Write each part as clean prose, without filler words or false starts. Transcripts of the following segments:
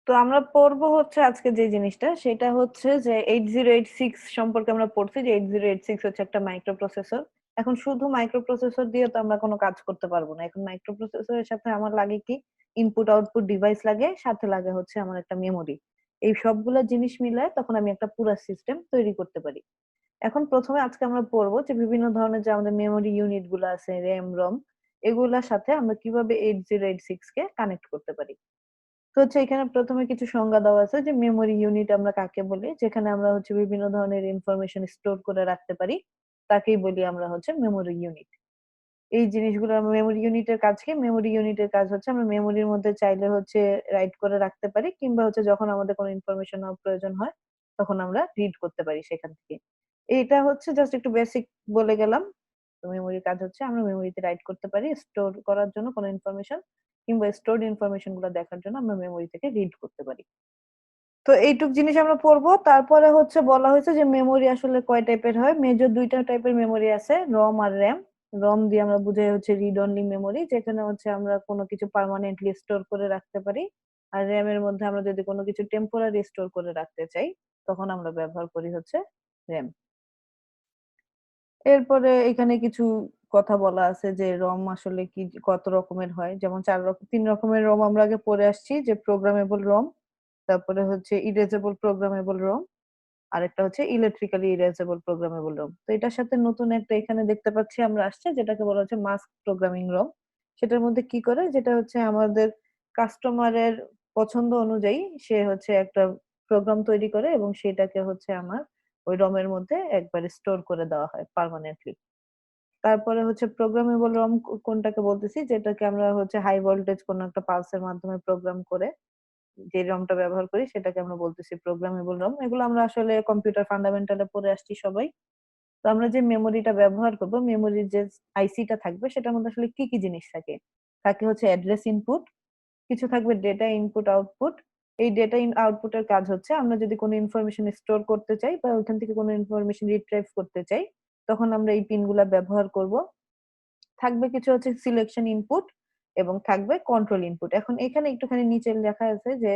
তো আমরা পড়বো হচ্ছে আজকে যে জিনিসটা সেটা হচ্ছে যে 8086 সম্পর্কে আমরা পড়ছি যে 8086 হচ্ছে একটা মাইক্রোপ্রসেসর। এখন শুধু মাইক্রোপ্রসেসর দিয়ে তো আমরা কোনো কাজ করতে পারবো না। এখন মাইক্রোপ্রসেসরের সাথে আমার লাগে কি, ইনপুট আউটপুট ডিভাইস লাগে, সাথে লাগে হচ্ছে আমার একটা মেমোরি। এই সবগুলা জিনিস মিলায় তখন আমি একটা পুরা সিস্টেম তৈরি করতে পারি। এখন প্রথমে আজকে আমরা পড়বো যে বিভিন্ন ধরনের যে আমাদের মেমোরি ইউনিট গুলো আছে, র্যাম রম, এগুলার সাথে আমরা কিভাবে 8086 কে কানেক্ট করতে পারি। তো হচ্ছে এখানে প্রথমে কিছু সংজ্ঞা দেওয়া আছে যে মেমোরি ইউনিট আমরা কাকে বলি, যেখানে আমরা হচ্ছে বিভিন্ন ধরনের ইনফরমেশন স্টোর করে রাখতে পারি, তাকেই বলি আমরা হচ্ছে মেমোরি ইউনিট। এই জিনিসগুলো মেমোরি ইউনিটের কাজ কি? মেমোরি ইউনিটের কাজ হচ্ছে আমরা মেমোরির মধ্যে চাইলে হচ্ছে রাইট করে রাখতে পারি, কিংবা হচ্ছে যখন আমাদের কোনো ইনফরমেশন প্রয়োজন হয় তখন আমরা রিড করতে পারি সেখান থেকে। এটা হচ্ছে জাস্ট একটু বেসিক বলে গেলাম। তো মেমোরির কাজ হচ্ছে আমরা মেমোরিতে রাইট করতে পারি স্টোর করার জন্য কোনো ইনফরমেশন, কিংবা স্টোরড ইনফরমেশন গুলো দেখার জন্য আমরা মেমোরি থেকে রিড করতে পারি। তো এইটুক জিনিস আমরা পড়বো। তারপরে হচ্ছে বলা হয়েছে যে মেমোরি আসলে কয় টাইপের হয়। মেজর দুইটা টাইপের মেমোরি আছে, রম আর র্যাম। রম দিয়ে আমরা বুঝাই হচ্ছে রিড অনলি মেমোরি, যেখানে হচ্ছে আমরা কোনো কিছু পার্মানেন্টলি স্টোর করে রাখতে পারি। আর র্যাম এর মধ্যে আমরা যদি কোনো কিছু টেম্পোরারি স্টোর করে রাখতে চাই তখন আমরা ব্যবহার করি হচ্ছে র্যাম। এরপরে এখানে কিছু কথা বলা আছে যে রম আসলে কি, কত রকমের হয়। যেমন তিন রকমের রম আমরা আগে পড়ে আসছি, যে প্রোগ্রামেবল রম, তারপরে হচ্ছে ইরেজেবল প্রোগ্রামেবল রম, আরেকটা হচ্ছে ইলেকট্রিক্যালি ইরেজেবল প্রোগ্রামেবল রম। তো এটার সাথে নতুন একটা এখানে দেখতে পাচ্ছি আমরা আসছে, যেটাকে বলা হচ্ছে মাস্ক প্রোগ্রামিং রম। সেটার মধ্যে কি করে, যেটা হচ্ছে আমাদের কাস্টমারের পছন্দ অনুযায়ী সে হচ্ছে একটা প্রোগ্রাম তৈরি করে এবং সেটাকে হচ্ছে আমার ওই রমের মধ্যে একবারে স্টোর করে দেওয়া হয় পার্মানেন্টলি। তারপরে হচ্ছে প্রোগ্রামেবল রম কোনটাকে বলতেছি, যেটাকে আমরা হচ্ছে হাই ভোল্টেজ কোনো একটা পালসের মাধ্যমে প্রোগ্রাম করে যে রমটা ব্যবহার করি সেটাকে আমরা বলতেছি প্রোগ্রামেবল রম। এগুলো আমরা আসলে কম্পিউটার ফান্ডামেন্টালে পড়ে আসছি সবাই। তো আমরা যে মেমোরিটা ব্যবহার করব, মেমোরির যে আইসিটা থাকবে সেটার মধ্যে আসলে কি কি জিনিস থাকে, থাকে হচ্ছে অ্যাড্রেস ইনপুট, কিছু থাকবে ডেটা ইনপুট আউটপুট। এই ডেটা ইন আউটপুটের কাজ হচ্ছে আমরা যদি কোনো ইনফরমেশন স্টোর করতে চাই বা ওইখান থেকে কোনো ইনফরমেশন রিট্রাইভ করতে চাই তখন আমরা এই পিনগুলা ব্যবহার করব। থাকবে কিছু হচ্ছে সিলেকশন ইনপুট এবং থাকবে কন্ট্রোল ইনপুট। এখন এখানে একটুখানি নিচে লেখা আছে যে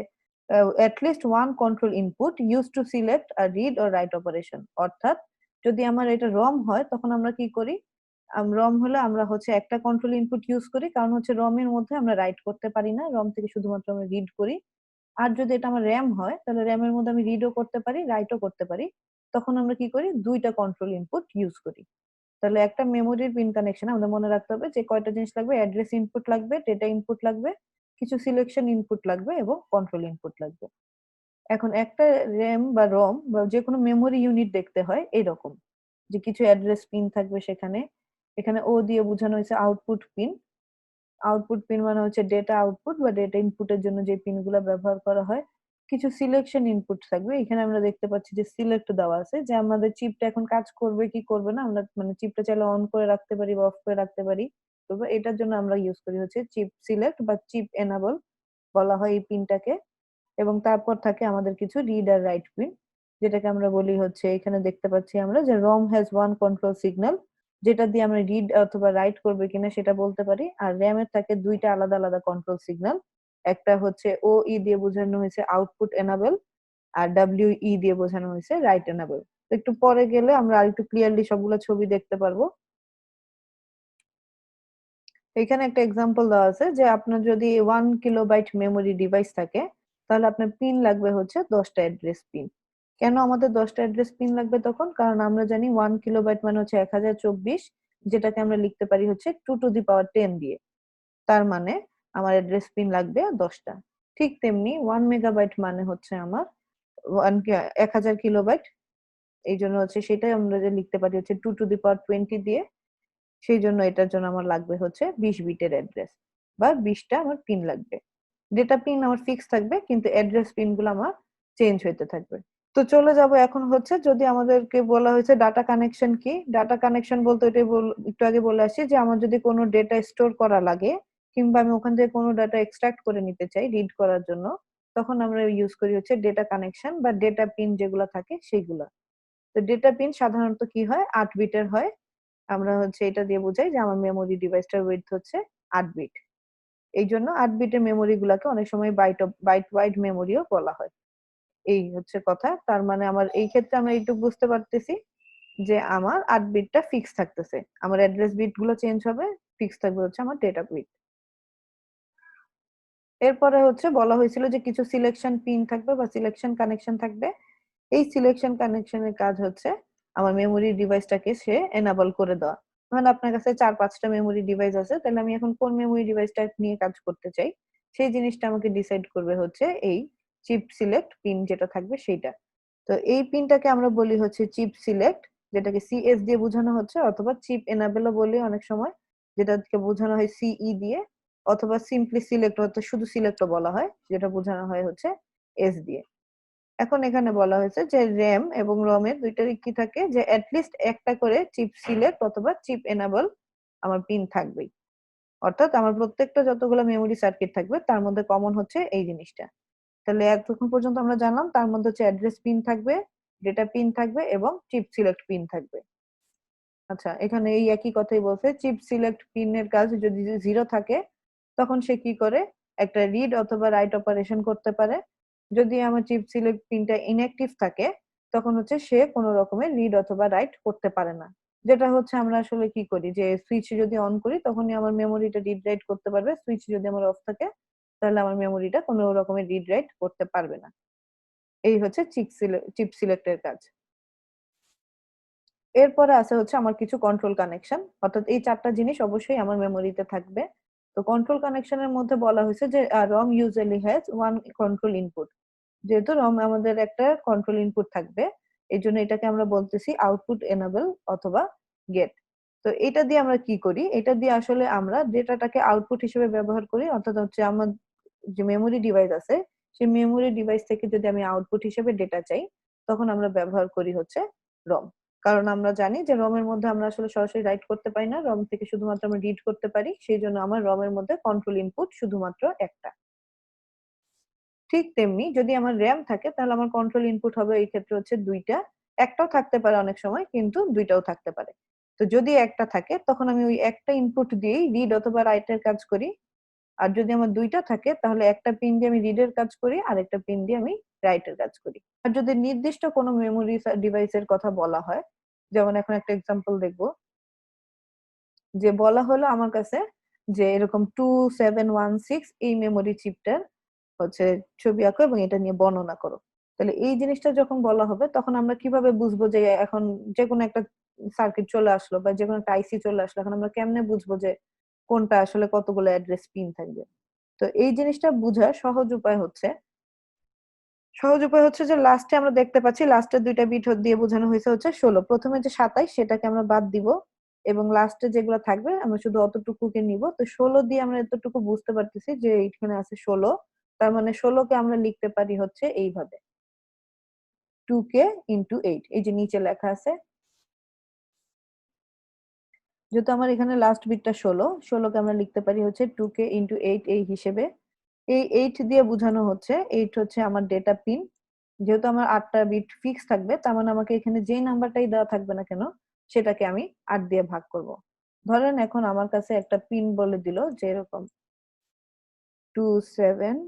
at least one control input used to select a read or write operation। অর্থাৎ যদি আমার এটা রম হয় তখন আমরা কি করি, রম হলে আমরা হচ্ছে একটা কন্ট্রোল ইনপুট ইউজ করি, কারণ হচ্ছে রম এর মধ্যে আমরা রাইট করতে পারি না, রম থেকে শুধুমাত্র আমরা রিড করি। আর যদি এটা আমার র্যাম হয় তাহলে র্যামের মধ্যে আমি রিডও করতে পারি, রাইটও করতে পারি। তখন আমরা কি করি, দুইটা কন্ট্রোল ইনপুট ইউজ করি। তাহলে একটা মেমোরির পিন কানেকশন আমাদের মনে রাখতে হবে যে কয়টা জিনিস লাগবে, অ্যাড্রেস ইনপুট লাগবে, ডেটা ইনপুট লাগবে, কিছু সিলেকশন ইনপুট লাগবে এবং কন্ট্রোল ইনপুট লাগবে। এখন একটা র্যাম বা রম বা যে কোনো মেমোরি ইউনিট দেখতে হয় এরকম, যে কিছু অ্যাড্রেস পিন থাকবে সেখানে। এখানে ও দিয়ে বোঝানো হয়েছে আউটপুট পিন। আউটপুট পিন মানে হচ্ছে ডেটা আউটপুট বা ডেটা ইনপুটের জন্য যে পিনগুলো ব্যবহার করা হয়। কিছু সিলেকশন ইনপুট থাকবে, এখানে আমরা দেখতে পাচ্ছি যে সিলেক্ট দেওয়া আছে, যে আমাদের চিপটা এখন কাজ করবে কি করবে না, আমরা মানে চিপটা চাইলে অন করে রাখতে পারি বা অফ করে রাখতে পারি। তো এটার জন্য আমরা ইউজ করি হচ্ছে চিপ সিলেক্ট বা চিপ এনাবল বলা হয় এই পিনটাকে। এবং তারপর থাকে আমাদের কিছু রিড আর রাইট পিন, যেটাকে আমরা বলি হচ্ছে, এখানে দেখতে পাচ্ছি আমরা যে রম হ্যাজ ওয়ান কন্ট্রোল সিগন্যাল, যেটা দিয়ে আমরা রিড অথবা রাইট করবে কিনা সেটা বলতে পারি। আর র্যাম এর থাকে দুইটা আলাদা আলাদা কন্ট্রোল সিগন্যাল, একটা হচ্ছে ও ই দিয়ে বোঝানো হয়েছে আউটপুট এনাবেল, আর ডাব্লিউ ই দিয়ে বোঝানো হয়েছে রাইট এনাবেল। একটু পরে গেলে আমরা আরেকটু ক্লিয়ারলি সবগুলো ছবি দেখতে পারবো। এখানে একটা এক্সাম্পল দেওয়া আছে যে আপনার যদি 1 কিলোবাইট মেমোরি ডিভাইস থাকে তাহলে আপনার পিন লাগবে হচ্ছে 10টা অ্যাড্রেস পিন। কেন আমাদের 10টা অ্যাড্রেস পিন লাগবে তখন? কারণ আমরা জানি 1 কিলোবাইট মানে হচ্ছে 1024, যেটাকে আমরা লিখতে পারি হচ্ছে 2 টু দি পাওয়ার 10 দিয়ে। তার মানে আমার অ্যাড্রেস পিন লাগবে 10টা। ঠিক তেমনি 1 মেগাবাইট মানে হচ্ছে আমার 1000 কিলোবাইট। এই জন্য হচ্ছে সেটাই আমরা যে লিখতে পারি হচ্ছে 2 টু দি পাওয়ার 20 দিয়ে। সেই জন্য এটার জন্য আমার লাগবে হচ্ছে 20 বিটের অ্যাড্রেস বা 20টা আমার পিন লাগবে। ডেটা পিন আমার ফিক্স থাকবে কিন্তু অ্যাড্রেস পিন গুলো আমার চেঞ্জ হইতে থাকবে। তো চলে যাব এখন হচ্ছে, যদি আমাদেরকে বলা হয়েছে ডাটা কানেকশন কি, ডাটা কানেকশন বলতে এটাই একটু আগে বলে আসি যে আমার যদি কোনো ডেটা স্টোর করা লাগে কিংবা আমি ওখান থেকে কোনো ডাটা এক্সট্রাক্ট করে নিতে চাই রিড করার জন্য, তখন আমরা ইউজ করি হচ্ছে ডেটা কানেকশন বা ডেটা পিন যেগুলো থাকে সেইগুলা। তো ডেটা পিন সাধারণত কি হয়, 8 বিটের হয়। আমরা হচ্ছে এটা দিয়ে বোঝাই যে আমার মেমোরি ডিভাইসটার ওয়েট হচ্ছে 8 বিট। এই জন্য 8 বিটের মেমোরি গুলাকে অনেক সময় বাইট ওয়াইড মেমোরিও বলা হয়। এই হচ্ছে কথা। তার মানে আমার এই ক্ষেত্রে আমরা এইটুকু বুঝতে পারতেছি যে আমার 8 বিটটা ফিক্স থাকতেছে, আমার অ্যাড্রেস বিট গুলো চেঞ্জ হবে, ফিক্স থাকবে হচ্ছে আমার ডেটা বিট। এরপরে হচ্ছে বলা হয়েছিল যে কিছু সিলেকশন পিন থাকবে বা সিলেকশন কানেকশন থাকবে। এই সিলেকশন কানেকশনের কাজ হচ্ছে আমার মেমোরি ডিভাইসটাকে সে এনাবল করে দেওয়া। ধরেন আপনার কাছে 4-5টা মেমোরি ডিভাইস আছে, তাহলে আমি এখন কোন মেমোরি ডিভাইসটা নিয়ে কাজ করতে চাই সেই জিনিসটা আমাকে ডিসাইড করবে হচ্ছে এই চিপ সিলেক্ট পিন যেটা থাকবে সেইটা। তো এই পিনটাকে আমরা বলি হচ্ছে চিপ সিলেক্ট, যেটাকে সিএস দিয়ে বোঝানো হচ্ছে, অথবা চিপ এনাবেলও বলি অনেক সময়, যেটাকে বোঝানো হয় সিই দিয়ে, অথবা সিম্পলি সিলেক্ট হচ্ছে শুধু সিলেক্টও বলা হয়, যেটা বোঝানো হয় হচ্ছে এস দিয়ে। এখন এখানে বলা হয়েছে যে র্যাম এবং রমের দুইটারই কি থাকে, যে অ্যাটলিস্ট একটা করে চিপ সিলেক্ট অথবা চিপ এনাবল আমার পিন থাকবেই। অর্থাৎ আমার প্রত্যেকটা যতগুলো মেমোরি সার্কিট থাকবে তার মধ্যে কমন হচ্ছে এই জিনিসটা। তাহলে এতক্ষণ পর্যন্ত আমরা জানলাম তার মধ্যে হচ্ছে অ্যাড্রেস পিন থাকবে, ডেটা পিন থাকবে এবং চিপ সিলেক্ট পিন থাকবে। আচ্ছা, এখানে এই একই কথাই বলছে, চিপ সিলেক্ট পিনের কাজ যদি 0 থাকে তখন সে কি করে, একটা রিড অথবা রাইট অপারেশন করতে পারে। যদি আমার চিপ সিলেক্ট পিনটা ইনঅ্যাক্টিভ থাকে তখন হচ্ছে সে কোনো রকমের রিড অথবা রাইট করতে পারে না। যেটা হচ্ছে আমরা আসলে কি করি, যে সুইচ যদি অন করি তখনই আমার মেমোরিটা রিড রাইট করতে পারবে, সুইচ যদি আমার অফ থাকে তাহলে আমার মেমোরিটা কোনো রকমের রিড রাইট করতে পারবে না। এই হচ্ছে চিপ সিলেক্টের কাজ। এরপরে আছে হচ্ছে আমার কিছু কন্ট্রোল কানেকশন, অর্থাৎ এই 4টা জিনিস অবশ্যই আমার মেমোরিতে থাকবে। তো কন্ট্রোল কানেকশনের মধ্যে বলা হয়েছে যে ROM usually has one control input. যেহেতু রম আমাদের একটা কন্ট্রোল ইনপুট থাকবে, এই জন্য এটাকে আমরা বলতেছি আউটপুট এনেবল অথবা গেট। তো এটা দিয়ে আমরা কি করি, এটা দিয়ে আসলে আমরা ডেটাটাকে আউটপুট হিসেবে ব্যবহার করি, অর্থাৎ হচ্ছে আমার যে মেমোরি ডিভাইস আছে সেই মেমোরি ডিভাইস থেকে যদি আমি আউটপুট হিসেবে ডেটা চাই তখন আমরা ব্যবহার করি হচ্ছে রম। কারণ আমরা জানি যে রমের মধ্যে আমরা আসলে সরাসরি রাইট করতে পারি না, রম থেকে শুধুমাত্র আমরা রিড করতে পারি, সেই জন্য আমার রমের মধ্যে কন্ট্রোল ইনপুট শুধুমাত্র একটা। ঠিক তেমনি যদি আমার র্যাম থাকে তাহলে আমার কন্ট্রোল ইনপুট হবে এই ক্ষেত্রে হচ্ছে দুইটা, একটাও থাকতে পারে অনেক সময় কিন্তু দুইটাও থাকতে পারে। তো যদি একটা থাকে তখন আমি ওই একটা ইনপুট দিয়েই রিড অথবা রাইটের কাজ করি, আর যদি আমার দুইটা থাকে তাহলে একটা পিন দিয়ে আমি রিডের কাজ করি আর একটা পিন দিয়ে আমি রাইটের কাজ করি। আর যদি নির্দিষ্ট কোনো মেমোরি ডিভাইসের কথা বলা হয়, যেমন এখন একটা এক্সাম্পল দেখবো, যে বলা হলো আমার কাছে যে এরকম 2716 এই মেমোরি চিপটার হচ্ছে ছবি আঁকো এবং এটা নিয়ে বর্ণনা করো। তাহলে এই জিনিসটা যখন বলা হবে তখন আমরা কিভাবে বুঝবো যে এখন যে কোনো একটা সার্কিট চলে আসলো বা যে কোনো একটা আইসি চলে আসলো, এখন আমরা কেমনে বুঝবো যে কোনটা আসলে কতগুলো অ্যাড্রেস পিন থাকবে। তো এই জিনিসটা বোঝার সহজ উপায় হচ্ছে যে লাস্টে আমরা দেখতে পাচ্ছি লাস্টের দুইটা বিট দিয়ে বোঝানো হয়েছে হচ্ছে 16, প্রথমে যে 27 সেটাকে আমরা বাদ দিব এবং লাস্টে যেগুলো থাকবে আমরা শুধু অতটুকুকে নিব। তো 16 দিয়ে আমরা এতটুকু বুঝতে পারতেছি যে এখানে আছে 16, তার মানে 16কে আমরা লিখতে পারি হচ্ছে এইভাবে 2k ইন্টু 8, এই যে নিচে লেখা আছে। যেহেতু আমার এখানে লাস্ট বিটটা 16কে আমরা লিখতে পারি হচ্ছে 2k ইন্টু 8 এই হিসেবে। এই 8 দিয়ে বোঝানো হচ্ছে 8 হচ্ছে আমার ডেটা পিন। যেহেতু আমার 8টা বিট ফিক্স থাকবে তার মানে আমাকে এখানে যেই নাম্বারটাই দেওয়া থাকবে না কেন সেটাকে আমি 8 দিয়ে ভাগ করব। ধরেন এখন আমার কাছে একটা পিন বলে দিল যে এরকম 27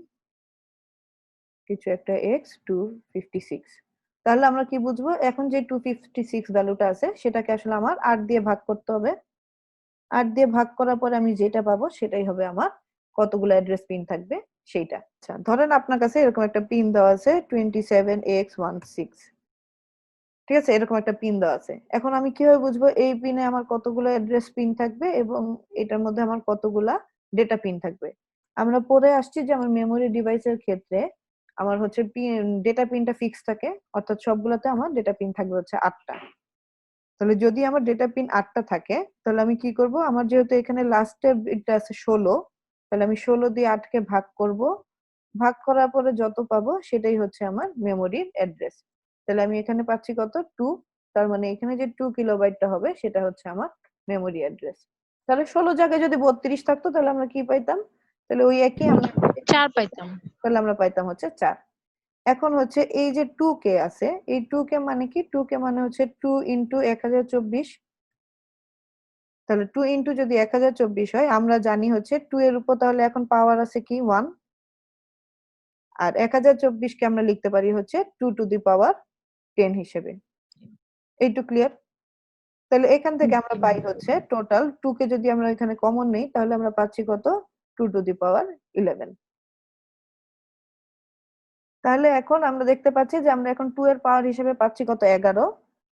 কিছু একটা x256, তাহলে আমরা কি বুঝবো, এখন যে 256 ভ্যালুটা আছে সেটাকে আসলে আমার 8 দিয়ে ভাগ করতে হবে। 8 দিয়ে ভাগ করার পরে আমি যেটা পাবো সেটাই হবে আমার কতগুলো অ্যাড্রেস পিন থাকবে সেইটা। আচ্ছা, ধরেন আপনার কাছে এরকম একটা পিন দেওয়া আছে 27x16, ঠিক আছে, এরকম একটা পিন দেওয়া আছে। এখন আমি কিভাবে বুঝবো এই পিনে আমার কতগুলো অ্যাড্রেস পিন থাকবে এবং এটার মধ্যে আমার কতগুলা ডেটা পিন থাকবে। আমরা পরে আসছি যে আমার মেমোরি ডিভাইসের ক্ষেত্রে আমার হচ্ছে ডেটা পিনটা ফিক্স থাকে, অর্থাৎ সবগুলোতে আমার ডেটা পিন থাকবে হচ্ছে 8টা। তাহলে যদি আমার ডেটা পিন 8টা থাকে তাহলে আমি কি করব, আমার যেহেতু এখানে লাস্টের বিটটা আছে 16, তাহলে আমি 16 দিয়ে 8কে ভাগ করব, ভাগ করার পরে যত পাবো সেটাই হচ্ছে আমার মেমোরির অ্যাড্রেস। তাহলে আমি এখানে পাচ্ছি কত 2, তার মানে এখানে যে 2 কিলোবাইটটা হবে সেটা হচ্ছে আমার মেমোরি অ্যাড্রেস। তাহলে 16 জায়গায় যদি 32 থাকতো তাহলে আমরা কি পাইতাম, তাহলে ওই একই আমরা 4 পাইতাম। তাহলে আমরা পাইতাম হচ্ছে 4। এখন হচ্ছে এই যে 2k আছে, এই 2k মানে কি, 2k মানে হচ্ছে 2 ইন্টু 1024, তাহলে 2 ইনটু যদি 1024 হয়, আমরা জানি হচ্ছে 2 এর উপর তাহলে এখন পাওয়ার আছে কি 1, আর 1024 কে আমরা লিখতে পারি হচ্ছে 2 টু দি পাওয়ার 10 হিসেবে। এইটুকু ক্লিয়ার? তাহলে এখান থেকে আমরা পাই হচ্ছে টোটাল 2 কে যদি আমরা এখানে কমন নেই তাহলে আমরা পাচ্ছি কত, 2 টু দি পাওয়ার 11। তাহলে এখন আমরা দেখতে পাচ্ছি যে আমরা এখন 2 এর পাওয়ার হিসেবে পাচ্ছি কত, 11।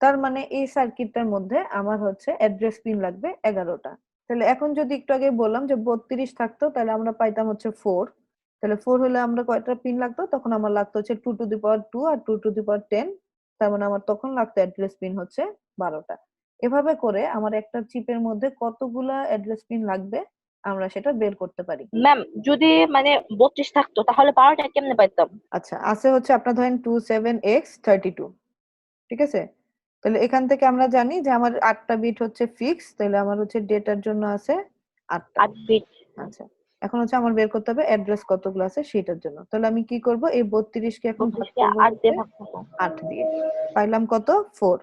তার মানে এই সার্কিটটার মধ্যে আমার হচ্ছে অ্যাড্রেস পিন লাগবে 11টা। তাহলে এখন যদি একটু আগে বললাম যে 32 থাকতো তাহলে আমরা পাইতাম হচ্ছে 4। তাহলে 4 হলে আমরা কয়টা পিন লাগতো, তখন আমার লাগতো হচ্ছে 2 to the power 2 R 2 to the পাওয়ার 10। তার মানে আমার তখন লাগতো অ্যাড্রেস পিন হচ্ছে 12টা। এভাবে করে আমার একটা চিপের মধ্যে কতগুলা অ্যাড্রেস পিন লাগবে আমরা সেটা বের করতে পারি। ম্যাম যদি মানে 32 থাকতো তাহলে পাওয়ারটা কেমনে পাইতাম? আচ্ছা, আছে হচ্ছে আপনার ধরেন 27x32, ঠিক আছে? তাহলে এখান থেকে আমরা জানি যে আমার 8টা বিট হচ্ছে ফিক্স, তাহলে আমার হচ্ছে ডেটার জন্য আছে 8টা। 8 বিট। আচ্ছা, এখন হচ্ছে আমার বের করতে হবে অ্যাড্রেস কতগুলো আছে সেটার জন্য। তাহলে আমি কি করব, এই 32 কে এখন ভাগ 32 কে করব 8 হচ্ছে দিয়ে ভাগ করবো। 8 দিয়ে। পাইলাম কত, 4।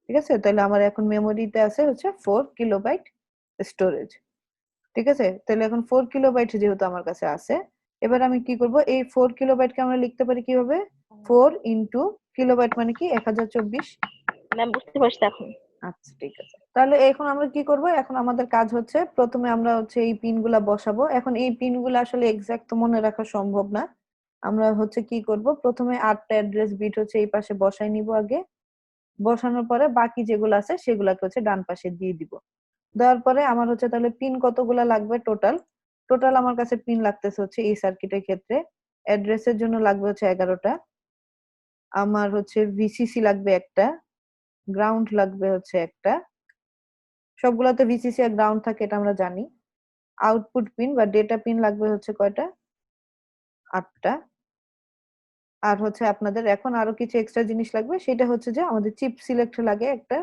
ঠিক আছে? তাহলে আমার এখন মেমোরিতে আছে হচ্ছে 4 কিলোবাইট স্টোরেজ। ঠিক আছে? তাহলে এখন 4 কিলোবাইট যেহেতু আমার কাছে আছে, এবার আমি কি করব, এই 4 কিলোবাইটকে আমরা লিখতে পারি কিভাবে, 4 ইনটু কিলোবাইট মানে কি 1024। ম্যাম বুঝতে পারছি এখন। আচ্ছা, ঠিক আছে। তাহলে এখন আমরা কি করব, এখন আমাদের কাজ হচ্ছে প্রথমে আমরা হচ্ছে এই পিনগুলা বসাবো। এখন এই পিনগুলা আসলে এক্সাক্ট তো মনে রাখা সম্ভব না। আমরা হচ্ছে কি করব, প্রথমে 8টা অ্যাড্রেস বিট হচ্ছে এই পাশে বসাই নিব আগে। বসানোর পরে বাকি যেগুলো আছে সেগুলাকে হচ্ছে ডান পাশে দিয়ে দিব। দেওয়ার পরে আমার হচ্ছে তাহলে পিন কতগুলা লাগবে টোটাল। টোটাল আমার কাছে পিন লাগতেছে হচ্ছে এই সার্কিটের ক্ষেত্রে অ্যাড্রেসের জন্য লাগবে হচ্ছে 11টা। আমার হচ্ছে ভিসিসি লাগবে একটা, গ্রাউন্ড লাগবে হচ্ছে একটা। সবগুলাতে ভিসিসি আর গ্রাউন্ড থাকে এটা আমরা জানি। আউটপুট পিন বা ডেটা পিন লাগবে হচ্ছে কয়টা, 8টা। আর হচ্ছে আপনাদের এখন আরো কিছু এক্সট্রা জিনিস লাগবে, সেটা হচ্ছে যে আমাদের চিপ সিলেক্ট লাগে একটা।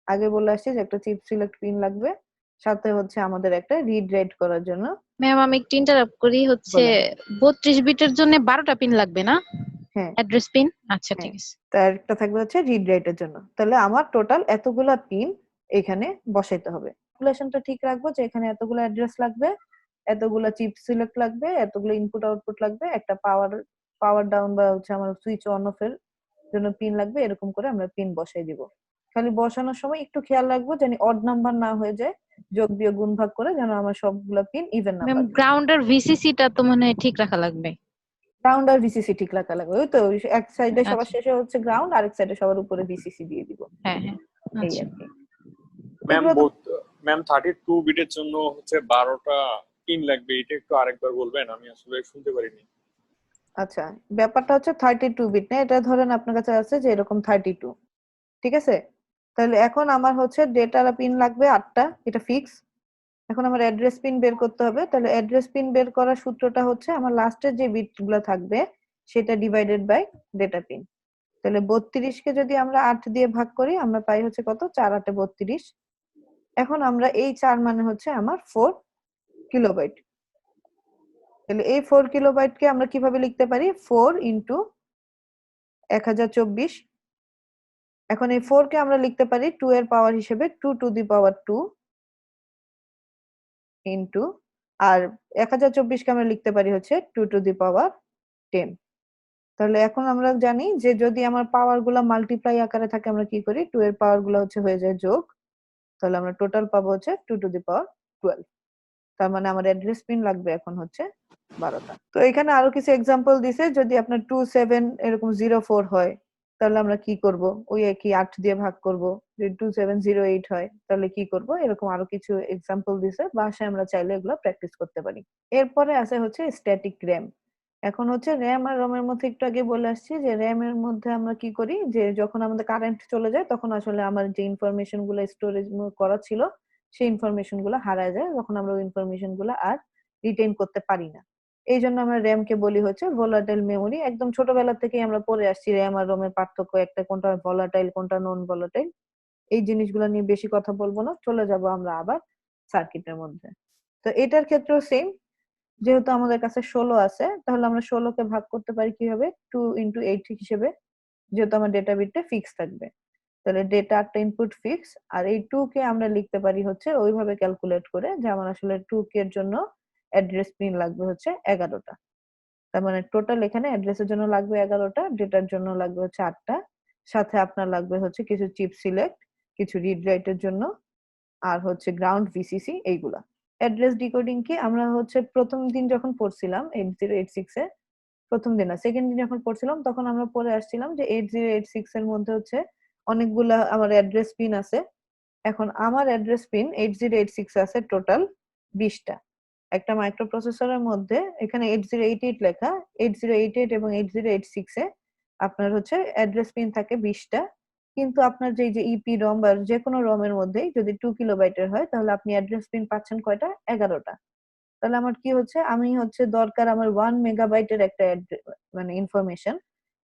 আগে বলে আসছি যে একটা চিপ সিলেক্ট পিন লাগবে, সাথে হচ্ছে আমাদের একটা রিড রাইট করার জন্য। ম্যাম আমি একটু ইন্টারাপ্ট করি, হচ্ছে বলেন। 32 বিটের জন্য 12টা পিন লাগবে না, হ্যাঁ, অ্যাড্রেস পিন? আচ্ছা হ্যাঁ। ঠিক আছে। তার একটা থাকবে হচ্ছে রিড রাইটের জন্য। তাহলে আমার টোটাল এতগুলা পিন এখানে বসাইতে হবে। ক্যালকুলেশনটা ঠিক রাখবো যে এখানে এতগুলো অ্যাড্রেস লাগবে, এতগুলা চিপ সিলেক্ট লাগবে, এতগুলো ইনপুট আউটপুট লাগবে, একটা পাওয়ার পাওয়ার ডাউন বা হচ্ছে আমার সুইচ অন অফ এর জন্য পিন লাগবে। এরকম করে আমরা পিন বসাই দিব। খালি বসানোর সময় একটু খেয়াল রাখবো যেন অড নাম্বার না হয়ে যায়, যোগ বিয়োগ গুণ ভাগ করে যেন আমার সবগুলা pin even ma'am number. Ground আর ভিসিসিটা তো মানে ঠিক রাখা লাগবে। গ্রাউন্ড আর ভিসিসি ঠিক রাখা লাগবে। ওই তো এক সাইডে সবার আচ্ছা, শেষে হচ্ছে গ্রাউন্ড, আরেক সাইডে সবার উপরে ভিসিসি দিয়ে দিব। হ্যাঁ হ্যাঁ, এই আচ্ছা। আর কি। ম্যাম এগুলো তো ম্যাম 32 বিটের জন্য হচ্ছে 12টা পিন লাগবে, এটা একটু আরেকবার বলবেন, আমি আসলে শুনতে পারিনি। আচ্ছা, ব্যাপারটা হচ্ছে 32 বিট না, এটা ধরেন আপনার কাছে আছে যে এরকম 32, ঠিক আছে? তাহলে এখন আমার হচ্ছে ডেটা পিন লাগবে 8টা, এটা ফিক্স। এখন আমার অ্যাড্রেস পিন বের করতে হবে। তাহলে অ্যাড্রেস পিন বের করার সূত্রটা হচ্ছে আমার লাস্টের যে বিটগুলো থাকবে সেটা ডিভাইডেড বাই ডেটা পিন। তাহলে 32 কে যদি আমরা 8 দিয়ে ভাগ করি আমরা পাই হচ্ছে কত, 4 8 32। এখন আমরা এই 4 মানে হচ্ছে আমার 4 কিলোবাইট। তাহলে এই 4 কিলোবাইটকে আমরা কিভাবে লিখতে পারি, 4 ইনটু 1024। এখন এই 4 কে আমরা লিখতে পারি 2 এর পাওয়ার হিসেবে 2 টু দি পাওয়ার 2 ইনটু, আর 1024 কে আমরা লিখতে পারি হচ্ছে 2 টু দি পাওয়ার 10। তাহলে এখন আমরা জানি যে যদি আমার পাওয়ার গুলা মাল্টিপ্লাই আকারে থাকে আমরা কি করি, 2 এর পাওয়ার গুলো হচ্ছে হয়ে যায় যোগ। তাহলে আমরা টোটাল পাবো হচ্ছে 2 টু দি পাওয়ার 12। তার মানে আমার অ্যাড্রেস পিন লাগবে এখন হচ্ছে 12টা। তো এখানে আরো কিছু এক্সাম্পল দিছে, যদি আপনার 27 এরকম 04 হয় তাহলে আমরা কি করব, ওই একই 8 দিয়ে ভাগ করব। যদি 2708 হয় তাহলে কি করব, এরকম আরো কিছু এক্সাম্পল দিছে, বাসায় আমরা চাইলে এগুলো প্র্যাকটিস করতে পারি। এরপরে আছে হচ্ছে স্ট্যাটিক র্যাম। এখন হচ্ছে র্যাম আর রম এর মধ্যে একটু আগে বলে আসছি যে র্যাম এর মধ্যে আমরা কি করি, যে যখন আমাদের কারেন্ট চলে যায় তখন আসলে আমার যে ইনফরমেশন গুলো স্টোরেজ করা ছিল সেই ইনফরমেশন গুলো হারায় যায়, তখন আমরা ওই ইনফরমেশন গুলো আর রিটেইন করতে পারি না। এই জন্য আমরা র্যাম কে বলি হচ্ছে ভোলাটাইল মেমোরি। একদম ছোটবেলা থেকেই আমরা পড়ে আসছি র্যাম আর রোম এর পার্থক্য, একটা কোনটা ভোলাটাইল কোনটা নন ভোলাটাইল। এই জিনিসগুলো নিয়ে বেশি কথা বলবো না, চলে যাব আমরা আবার সার্কিটের মধ্যে। তো এটার ক্ষেত্রেও সেম, যেহেতু আমাদের কাছে 16 আছে তাহলে আমরা 16 কে ভাগ করতে পারি কিভাবে, 2 ইনটু 8 হিসেবে, যেহেতু আমার ডেটা বিটটা ফিক্স থাকবে। তাহলে ডেটা 8টা ইনপুট ফিক্স, আর এই 2k আমরা লিখতে পারি হচ্ছে ওইভাবে ক্যালকুলেট করে যে আমার আসলে 2k এর জন্য অ্যাড্রেস পিন লাগবে হচ্ছে 11টা। তার মানে টোটাল এখানে অ্যাড্রেসের জন্য লাগবে 11টা, ডেটার জন্য লাগবে হচ্ছে 8টা, সাথে আপনার লাগবে হচ্ছে কিছু চিপ সিলেক্ট, কিছু রিড রাইটের জন্য, আর হচ্ছে গ্রাউন্ড ভিসিসি এইগুলা। অ্যাড্রেস ডিকোডিং কি আমরা হচ্ছে প্রথম দিন যখন পড়ছিলাম 8086 এ, প্রথম দিন না সেকেন্ড দিন যখন পড়ছিলাম তখন আমরা পড়ে আসছিলাম যে 8086 এর মধ্যে হচ্ছে অনেকগুলা আমার অ্যাড্রেস পিন আছে। এখন আমার অ্যাড্রেস পিন 8086 আছে টোটাল 20টা। একটা মাইক্রোপ্রসেসরের মধ্যে এখানে 8088 লেখা, 8088 এবং 8086 এ আপনার হচ্ছে অ্যাড্রেস পিন থাকে 20টা। কিন্তু আপনার যে ইপিরম বা যে কোনো রমের মধ্যেই যদি 2 কিলোবাইটের হয় তাহলে আপনি অ্যাড্রেস পিন পাচ্ছেন কয়টা? 11টা। তাহলে আমার কি হচ্ছে, আমি হচ্ছে দরকার আমার 1 মেগাবাইটের একটা মানে ইনফরমেশন,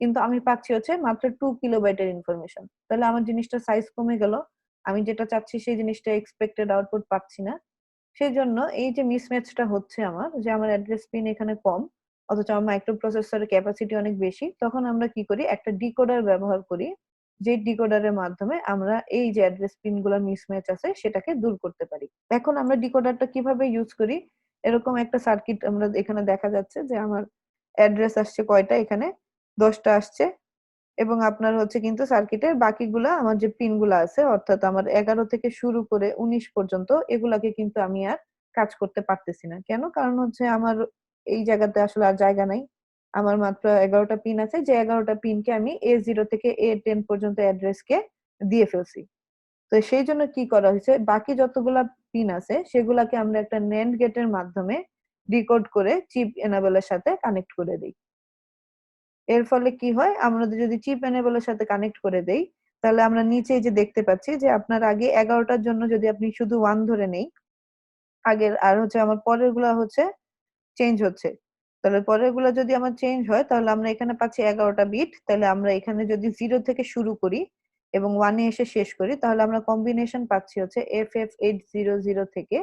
কিন্তু আমি পাচ্ছি হচ্ছে মাত্র 2 কিলোবাইটের ইনফরমেশন। তাহলে আমার জিনিসটা সাইজ কমে গেল, আমি যেটা চাচ্ছি সেই জিনিসটা এক্সপেক্টেড আউটপুট পাচ্ছি না। সেই জন্য এই যে মিসম্যাচটা হচ্ছে আমার, যে আমার অ্যাড্রেস পিন এখানে কম অথচ আমার মাইক্রোপ্রসেসরের ক্যাপাসিটি অনেক বেশি, তখন আমরা কি করি, একটা ডিকোডার ব্যবহার করি, যে ডিকোডারের মাধ্যমে আমরা এই যে অ্যাড্রেস পিন গুলোর মিসম্যাচ আছে সেটাকে দূর করতে পারি। এখন আমরা ডিকোডারটা কিভাবে ইউজ করি, এরকম একটা সার্কিট আমরা এখানে দেখা যাচ্ছে যে আমার অ্যাড্রেস আসছে কয়টা, এখানে 10টা আসছে, এবং আপনার হচ্ছে কিন্তু সার্কিটের বাকিগুলা আমার যে পিন গুলা আছে অর্থাৎ আমার 11 থেকে শুরু করে 19 পর্যন্ত এগুলাকে কিন্তু আমি আর কাজ করতে পারতেছি না। কেন? কারণ হচ্ছে আমার এই জায়গাতে আসলে আর জায়গা নাই। আমার মাত্র 11টা পিন আছে, যে 11টা পিনকে আমি A0 থেকে A10 পর্যন্ত অ্যাড্রেসকে দিয়ে ফেলছি। তো সেই জন্য কি করা হয়েছে, বাকি যতগুলা পিন আছে সেগুলাকে আমরা একটা NAND গেটের মাধ্যমে ডিকোড করে চিপ এনাবেলের সাথে কানেক্ট করে দিই। এর ফলে কি হয়, আমরা যদি চিপ এনেবলের সাথে কানেক্ট করে দেই তাহলে আমরা নিচে যে দেখতে পাচ্ছি যে আপনার আগে 11টার জন্য যদি আপনি শুধু 1 ধরে নেই আগের, আর হচ্ছে আমার পরের গুলা হচ্ছে চেঞ্জ হচ্ছে, তাহলে পরের গুলা যদি আমার চেঞ্জ হয় তাহলে আমরা এখানে পাচ্ছি 11টা বিট। তাহলে আমরা এখানে যদি 0 থেকে শুরু করি এবং 1 এ এসে শেষ করি তাহলে আমরা কম্বিনেশন পাচ্ছি হচ্ছে FF800 থেকে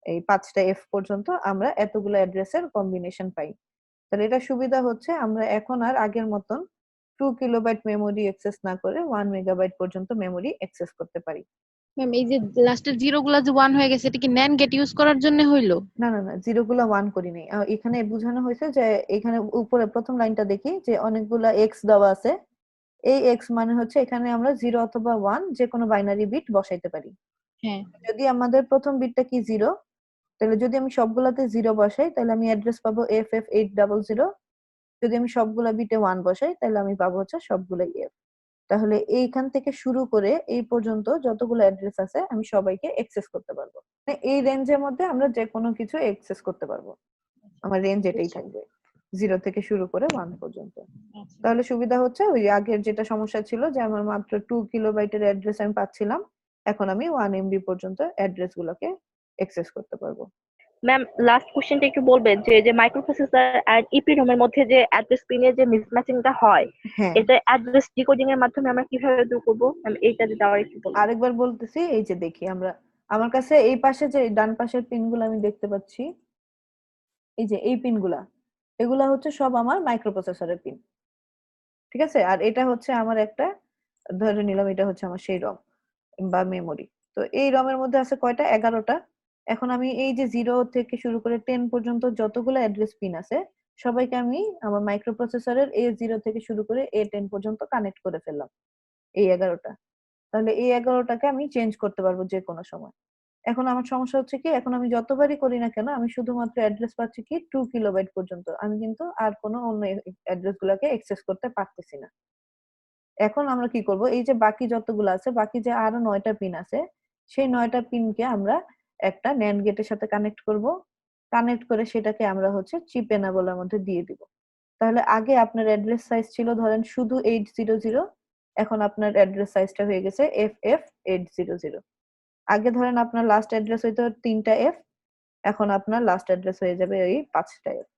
এই 5টা F পর্যন্ত আমরা এতগুলো অ্যাড্রেসের কম্বিনেশন পাই। তাহলে এটা সুবিধা হচ্ছে আমরা এখন আর আগের মতন 2 কিলোবাইট মেমোরি অ্যাক্সেস না করে 1 মেগাবাইট পর্যন্ত মেমোরি অ্যাক্সেস করতে পারি। ম্যাম এই যে লাস্টের জিরো গুলা যে 1 হয়ে গেছে, এটা কি NAND গেট ইউজ করার জন্য হইলো? না না না, জিরো গুলা 1 করি নাই। এখানে বোঝানো হয়েছে যে এখানে উপরে প্রথম লাইনটা দেখি যে অনেকগুলা এক্স দেওয়া আছে, এই এক্স মানে হচ্ছে এখানে আমরা 0 অথবা 1 যে কোনো বাইনারি বিট বসাইতে পারি। হ্যাঁ। যদি আমাদের প্রথম বিটটা কি 0, তাহলে যদি আমি সবগুলাতে 0 বসাই তাহলে আমি অ্যাড্রেস পাবো FF800। যদি আমি সবগুলা বিটে 1 বসাই তাহলে আমি পাবো হচ্ছে সবগুলাই F। তাহলে এইখান থেকে শুরু করে এই পর্যন্ত যতগুলো অ্যাড্রেস আছে আমি সবাইকে অ্যাক্সেস করতে পারবো। মানে এই রেঞ্জের মধ্যে আমরা যে কোনো কিছু অ্যাক্সেস করতে পারবো, আমার রেঞ্জ এটাই থাকবে 0 থেকে শুরু করে 1 পর্যন্ত। তাহলে সুবিধা হচ্ছে ওই আগের যেটা সমস্যা ছিল যে আমার মাত্র 2 কিলোবাইটের অ্যাড্রেস আমি পাচ্ছিলাম, এখন আমি 1 MB পর্যন্ত অ্যাড্রেস গুলোকে অ্যাক্সেস করতে পারবো। ম্যাম লাস্ট কোশ্চেনটা একটু বলবেন যে মাইক্রোপ্রসেসর আর EPROM এর মধ্যে যে অ্যাড্রেস পিনের যে মিসম্যাচিংটা হয়, হ্যাঁ, এটা অ্যাড্রেস ডিকোডিং এর মাধ্যমে আমরা কিভাবে দূর করব? ম্যাম এইটা যদি আবার একটু বলবেন। আরেকবার বলতেছি, এই যে দেখি আমরা আমার কাছে এই পাশে যে ডান পাশের পিনগুলো আমি দেখতে পাচ্ছি, এই যে এই পিনগুলা, এগুলা হচ্ছে সব আমার মাইক্রোপ্রসেসরের পিন। ঠিক আছে, আর এটা হচ্ছে আমার একটা, ধরে নিলাম এটা হচ্ছে আমার সেই রম বা মেমোরি। তো এই রমের মধ্যে আছে কয়টা? 11টা। এখন আমি এই যে 0 থেকে শুরু করে 10 পর্যন্ত যতগুলো অ্যাড্রেস পিন আছে সবাইকে আমি আমার মাইক্রোপ্রসেসরের A0 থেকে শুরু করে A10 পর্যন্ত কানেক্ট করে ফেললাম, এই 11টা। তাহলে এই 11টাকে আমি চেঞ্জ করতে পারবো যে কোনো সময়। এখন আমার সমস্যা হচ্ছে কি, এখন আমি যতবারই করি না কেন আমি শুধুমাত্র অ্যাড্রেস পাচ্ছি কি 2 কিলোবাইট পর্যন্ত, আমি কিন্তু আর কোনো অন্য অ্যাড্রেস গুলাকে অ্যাক্সেস করতে পারতেছি না। এখন আমরা কি করব, এই যে বাকি যতগুলো আছে, বাকি যে আরো 9টা পিন আছে, সেই 9টা পিনকে আমরা একটা NAND গেটের সাথে কানেক্ট করব। কানেক্ট করে সেটাকে আমরা হচ্ছে চিপ এনাবলের মধ্যে দিয়ে দিব। তাহলে আগে আপনার অ্যাড্রেস সাইজ ছিল ধরেন শুধু 800, এখন আপনার অ্যাড্রেস সাইজটা হয়ে গেছে FF800। আগে ধরেন আপনার লাস্ট অ্যাড্রেস হইতো 3টা F, এখন আপনার লাস্ট অ্যাড্রেস হয়ে যাবে ওই 5টা F।